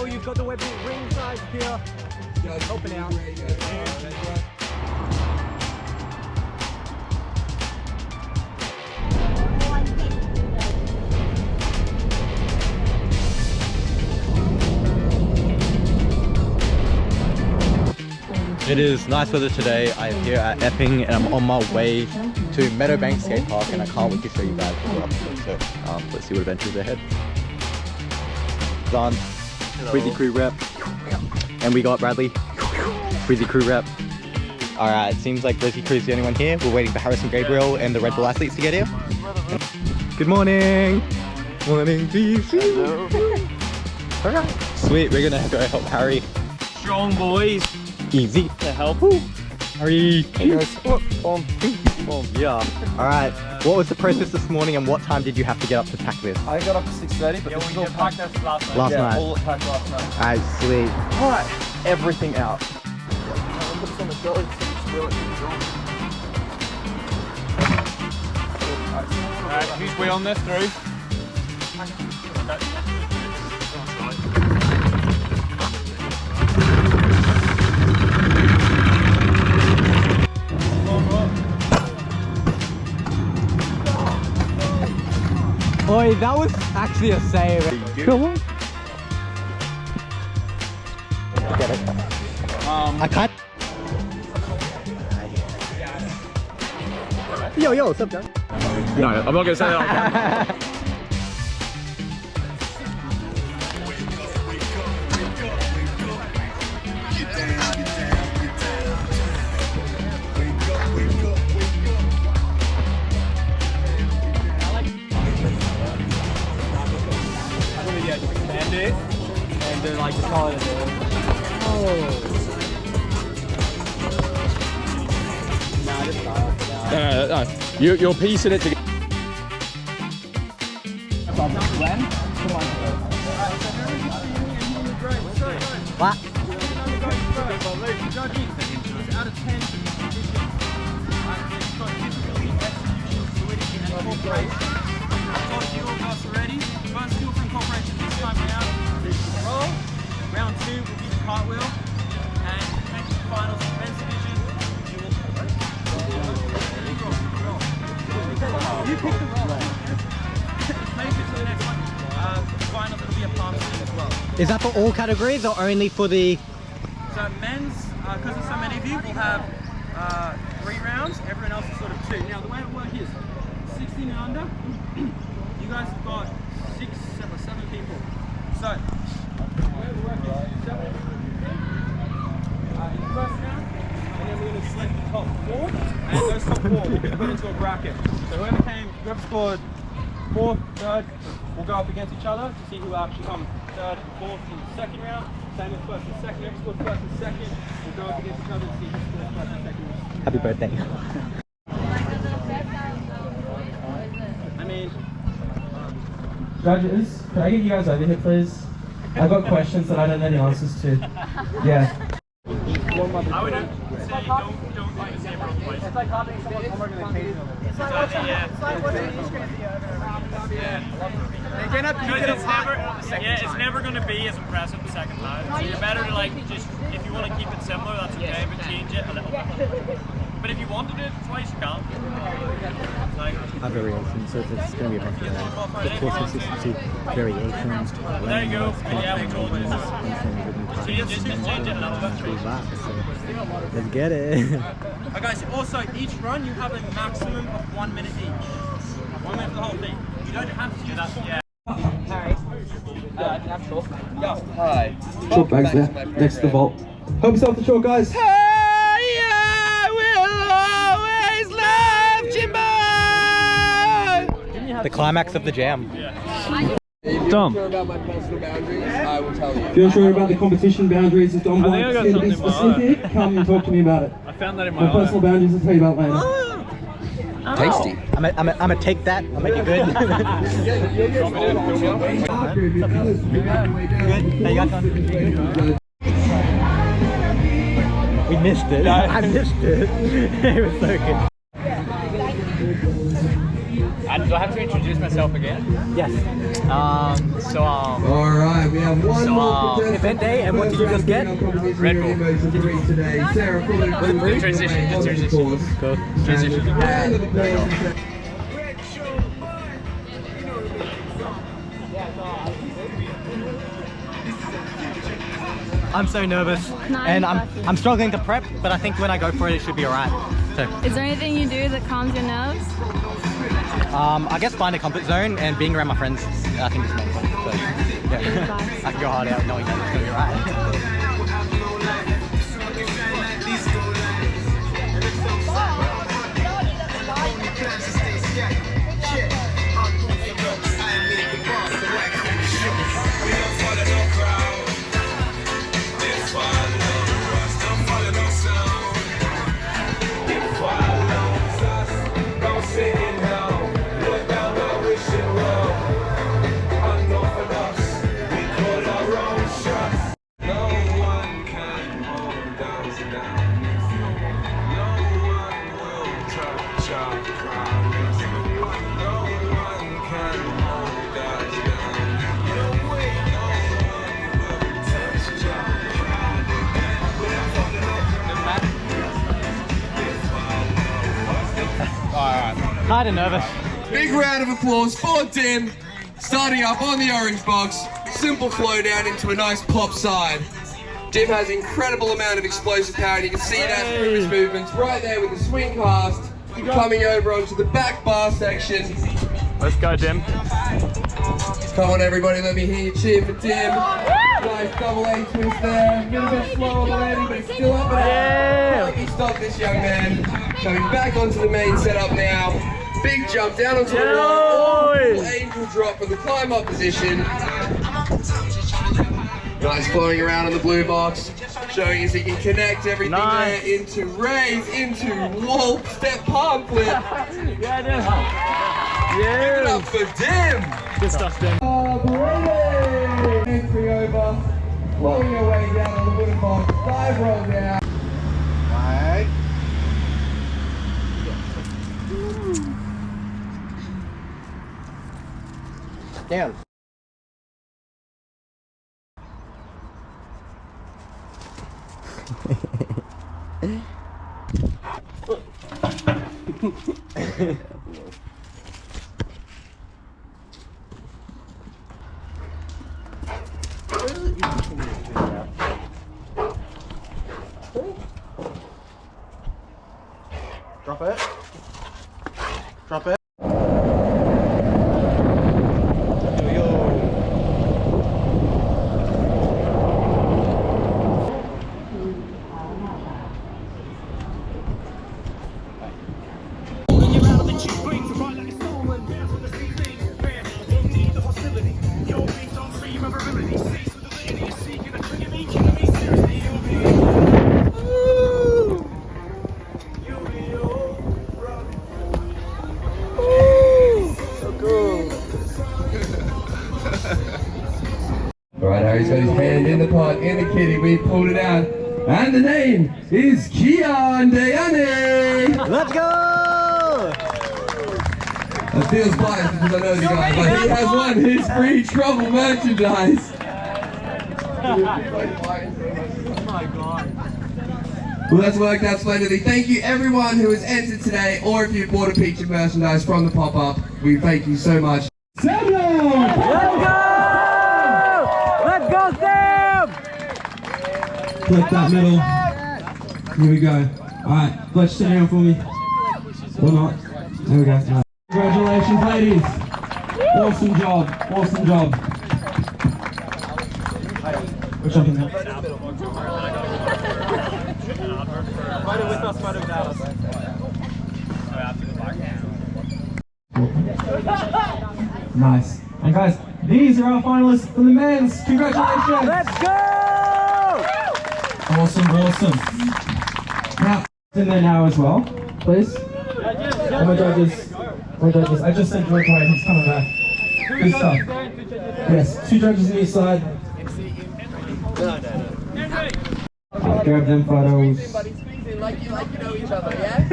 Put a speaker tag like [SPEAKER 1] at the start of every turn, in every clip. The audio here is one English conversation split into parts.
[SPEAKER 1] well, you've got the weapon ringside here. Helping out.
[SPEAKER 2] It is nice weather today. I am here at Epping and I'm on my way to Meadowbank Skate Park and I can't wait to show you guys what we're up to. So let's see what adventures are ahead. Don, Breezy Crew rep, and we got Bradley, Breezy Crew rep. Alright, it seems like Breezy Crew is the only one here. We're waiting for Harrison Gabriel and the Red Bull athletes to get here. Good morning! Morning, Breezy! Alright, sweet, we're gonna go help Harry.
[SPEAKER 1] Strong boys.
[SPEAKER 2] Easy
[SPEAKER 1] to help.
[SPEAKER 2] Harry. Hey guys. Yeah. Alright, what was the process this morning and what time did you have to get up to pack this?
[SPEAKER 3] I got up to 6:30, but
[SPEAKER 1] we did pack this last night.
[SPEAKER 2] Last night.
[SPEAKER 3] all packed last night.
[SPEAKER 2] Alright, sweet.
[SPEAKER 3] Alright, everything out.
[SPEAKER 1] Alright, who's we on this through?
[SPEAKER 2] Oi, that was actually a save. Come on. Get it. I can't. Yo, what's up, John?
[SPEAKER 1] No, I'm not gonna say that. And then like just call it a day. No. You're piecing it together.
[SPEAKER 2] What?
[SPEAKER 1] Out of 10, already. First skill for incorporation this time round. Roll. Round 2 will be the cartwheel. And next to the finals of men's division, you will you pick the roll. Make it to the next one. The finals will be a palm swing as well.
[SPEAKER 2] Is that for all categories or only for the...
[SPEAKER 1] So men's, because there's so many of you, we'll have 3 rounds. Everyone else is sort of 2. Now the way it works is 16 and under. You guys have got 7 people. So, the way it works is 7 in the first round, and then we're going to select the top 4, and those top 4 will be put into a bracket. So whoever scored 4th, 3rd, will go up against each other to see who will actually come 3rd and 4th in the second round. Same with 1st and 2nd. Whoever scored 1st and 2nd will go up against each other to see who scored 1st and 2nd.
[SPEAKER 2] Happy birthday.
[SPEAKER 3] Judges, can I get you guys over here, please? I've got questions that I don't know the answers to. Yeah.
[SPEAKER 1] I would say don't do the same wrong place. It's like having someone come over the table. It's like watching it's never going to be as impressive the second time. So you're better to like just, if you want to keep it similar, that's okay, but change it a little bit. But if you want to do it twice, you can't.
[SPEAKER 2] Variations, so it's going to be a bunch of the course consistency variations.
[SPEAKER 1] There you go. Yeah, we told you. Change it a little bit.
[SPEAKER 2] Let's get it.
[SPEAKER 1] Okay, so also each run you have a maximum of 1 minute each. 1 minute for the whole thing. You don't have to use that. Yeah.
[SPEAKER 3] Hi. Chalk bags there, next to the vault. Help yourself to chalk, guys.
[SPEAKER 2] The climax of the jam.
[SPEAKER 1] Dom.
[SPEAKER 3] If you're about my personal boundaries, I will tell you. If you're unsure about the competition boundaries, if Dom wants to be specific, come and talk to me about it.
[SPEAKER 1] I found that in
[SPEAKER 3] my personal boundaries, I'll tell you about later.
[SPEAKER 2] Tasty. I'm gonna take that. I'll make it good. Good. How you got on? We missed it. I missed it. It was so good.
[SPEAKER 4] Do I have to introduce myself again?
[SPEAKER 2] Yes.
[SPEAKER 3] Alright, we have one more contestant.
[SPEAKER 2] Event day, and what did you just get?
[SPEAKER 4] Red Bull.
[SPEAKER 3] Today. Sarah, full of
[SPEAKER 4] Transition.
[SPEAKER 2] Cool.
[SPEAKER 4] Transition.
[SPEAKER 3] round of applause.
[SPEAKER 2] I'm so nervous, and I'm struggling to prep, but I think when I go for it, it should be alright. So,
[SPEAKER 5] Is there anything you do that calms your nerves?
[SPEAKER 2] I guess find a comfort zone and being around my friends, I think is main. So, yeah. I can go hard out knowing that it's gonna be alright. Kind of nervous.
[SPEAKER 3] Big round of applause for Tim. Starting up on the orange box. Simple flow down into a nice pop side. Tim has an incredible amount of explosive power, and you can see that through his movements right there with the swing cast. Coming over onto the back bar section.
[SPEAKER 4] Let's go, Tim.
[SPEAKER 3] Come on everybody, let me hear you cheer for Tim. Nice double A twist there. A little bit slow on the landing, but it's still up and out. Can't be stopped, this young man. Coming back onto the main setup now. Big jump down onto the wall. Angel drop from the climb up position. Nice flowing around on the blue box. Showing us he can connect everything there into raise, into wall, step palm flip. Give it up for Dim.
[SPEAKER 4] Good stuff, Tim.
[SPEAKER 3] Entry over, flowing your way down on the wooden box, dive roll down. Right.
[SPEAKER 2] Damn. Drop it. Drop it.
[SPEAKER 3] Right, Harry's got his hand in the pot, in the kitty, we pulled it out. And the name is Kian Dayane!
[SPEAKER 2] Let's go!
[SPEAKER 3] It feels biased because I know the guy, but he has won his free trouble merchandise.
[SPEAKER 2] Oh my god.
[SPEAKER 3] Well, that's worked out splendidly. Thank you everyone who has entered today, or if you bought a piece of merchandise from the pop-up, we thank you so much. Samuel!
[SPEAKER 2] Let's go! Let's go, Sam!
[SPEAKER 3] Click that medal. Here we go. Alright, Fletch, sit down for me. Or not. There we go. Right. Congratulations, ladies. Awesome job. Awesome job. We're jumping now.
[SPEAKER 1] Photo with us, photo without us.
[SPEAKER 3] Nice. And guys, these are our finalists for the men's. Congratulations.
[SPEAKER 2] Let's go!
[SPEAKER 3] Awesome, awesome. Now, in there now as well, please. Oh, my judges. I just sent George away. He's coming back. Good stuff. Yes, 2 judges on each side. Grab them photos.
[SPEAKER 6] Like you know each other, yeah?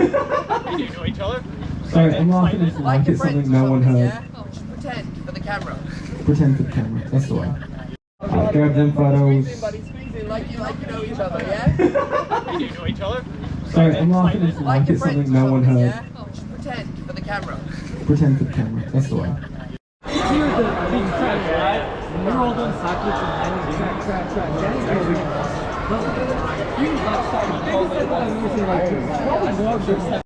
[SPEAKER 4] You know each other?
[SPEAKER 3] Sorry, I'm laughing as like it's something no one heard. Just pretend for the camera. Pretend for the camera, that's the way. Grab them photos. Squeeze in, like you know each other, yeah?
[SPEAKER 4] You know each other?
[SPEAKER 3] Sorry, I'm laughing as like it's something no one heard. Just pretend for the camera. Pretend for the camera, that's the way.
[SPEAKER 1] Here the big track, right? We're all doing cyclists and track. Danny's going to